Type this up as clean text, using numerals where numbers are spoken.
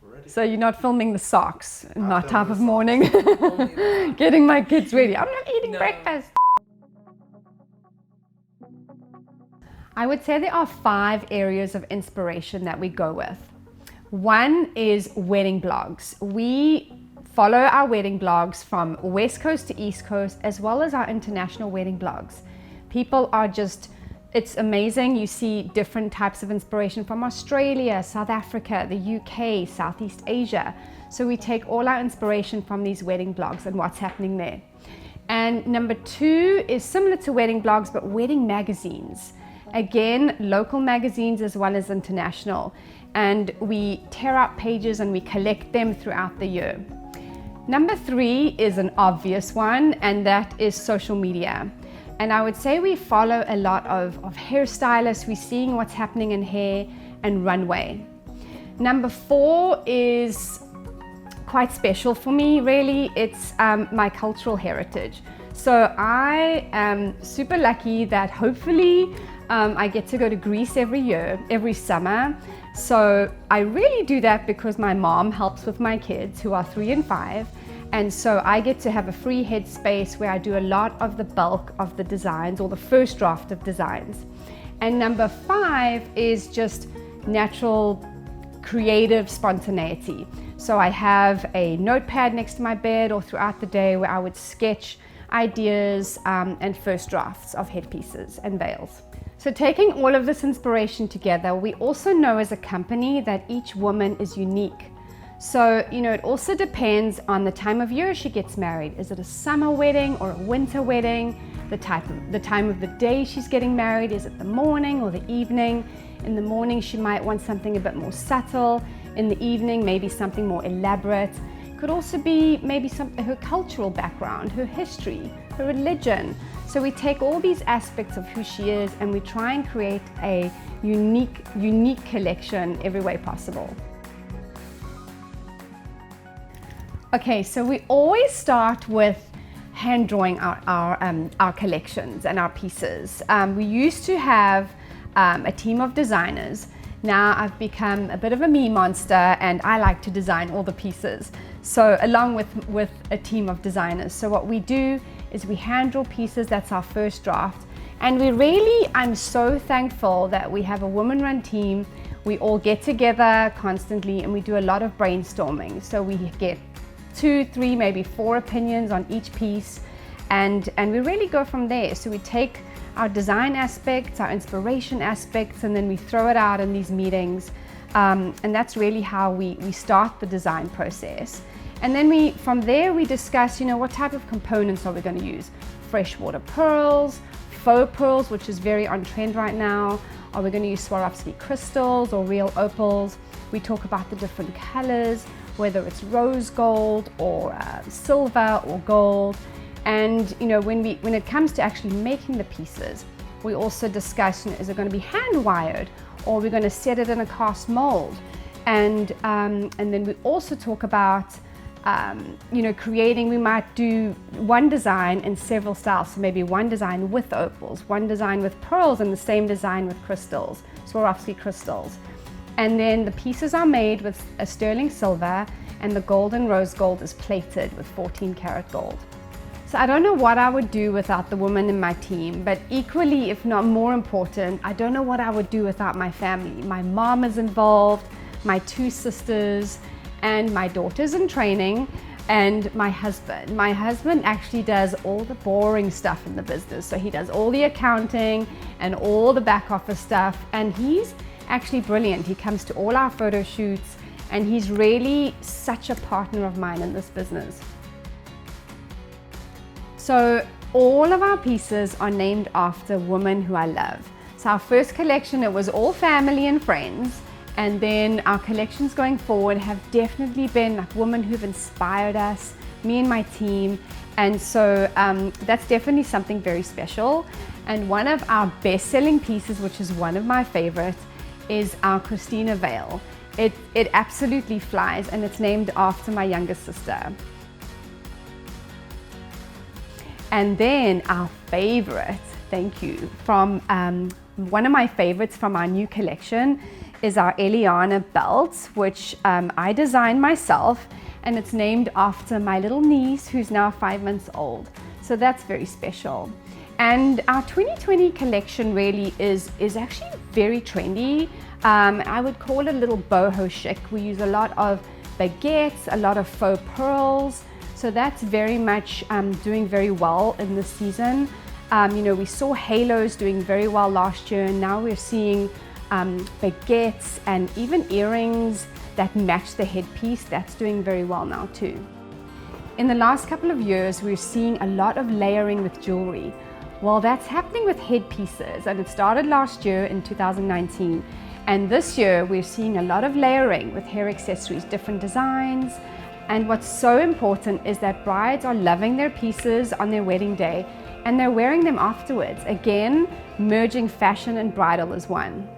already. So you're not filming the socks in that I've type done of the morning. socks. Only that. Getting my kids ready. I'm not eating No. breakfast. I would say there are 5 areas of inspiration that we go with. One is wedding blogs. We follow our wedding blogs from West Coast to East Coast, as well as our international wedding blogs. People are just, it's amazing. You see different types of inspiration from Australia, South Africa, the UK, Southeast Asia. So we take all our inspiration from these wedding blogs and what's happening there. And number 2 is similar to wedding blogs, but wedding magazines. Again, local magazines as well as international. And we tear out pages and we collect them throughout the year. Number 3 is an obvious one, and that is social media. And I would say we follow a lot of hairstylists. We're seeing what's happening in hair and runway. Number 4 is quite special for me, really. It's my cultural heritage. So I am super lucky that hopefully I get to go to Greece every year, every summer. So I really do that because my mom helps with my kids who are 3 and 5. And so I get to have a free headspace where I do a lot of the bulk of the designs or the first draft of designs. And number 5 is just natural, creative spontaneity. So I have a notepad next to my bed or throughout the day where I would sketch ideas and first drafts of headpieces and veils. So taking all of this inspiration together, we also know as a company that each woman is unique. So, it also depends on the time of year she gets married. Is it a summer wedding or a winter wedding? The time of the day she's getting married, is it the morning or the evening? In the morning, she might want something a bit more subtle. In the evening, maybe something more elaborate. Could also be maybe her cultural background, her history, her religion. So we take all these aspects of who she is and we try and create a unique collection every way possible. Okay, so we always start with hand drawing our collections and our pieces. We used to have a team of designers. Now I've become a bit of a me monster and I like to design all the pieces. So along with a team of designers. So what we do is we hand draw pieces, that's our first draft. And I'm so thankful that we have a woman-run team. We all get together constantly and we do a lot of brainstorming. So we get 2, 3, maybe 4 opinions on each piece. And we really go from there. So we take our design aspects, our inspiration aspects, and then we throw it out in these meetings. And that's really how we start the design process. And then from there we discuss, what type of components are we going to use? Freshwater pearls, faux pearls, which is very on trend right now. Are we going to use Swarovski crystals or real opals? We talk about the different colors, whether it's rose gold or silver or gold. And when it comes to actually making the pieces, we also discuss, is it going to be hand wired or are we going to set it in a cast mold? And then we also talk about creating, we might do one design in several styles. So maybe one design with opals, one design with pearls, and the same design with crystals, Swarovski crystals. And then the pieces are made with a sterling silver and the gold and rose gold is plated with 14 karat gold. So I don't know what I would do without the women in my team, but equally, if not more important, I don't know what I would do without my family. My mom is involved, my 2 sisters, and my daughter's in training, and my husband. My husband actually does all the boring stuff in the business. So he does all the accounting and all the back office stuff, and he's actually brilliant. He comes to all our photo shoots, and he's really such a partner of mine in this business. So all of our pieces are named after women who I love. So our first collection, it was all family and friends. And then our collections going forward have definitely been like women who've inspired us, me and my team. And so that's definitely something very special. And one of our best-selling pieces, which is one of my favorites, is our Christina veil. It absolutely flies, and it's named after my youngest sister. And then our favorite, thank you, from one of my favorites from our new collection is our Eliana belt, which I designed myself, and it's named after my little niece who's now 5 months old. So that's very special. And our 2020 collection really is actually very trendy. I would call it a little boho chic. We use a lot of baguettes, a lot of faux pearls. So that's very much doing very well in this season. You know, we saw halos doing very well last year, and now we're seeing baguettes and even earrings that match the headpiece. That's doing very well now too. In the last couple of years, we're seeing a lot of layering with jewelry. Well, that's happening with headpieces, and it started last year in 2019. And this year, we're seeing a lot of layering with hair accessories, different designs. And what's so important is that brides are loving their pieces on their wedding day, and they're wearing them afterwards. Again, merging fashion and bridal as one.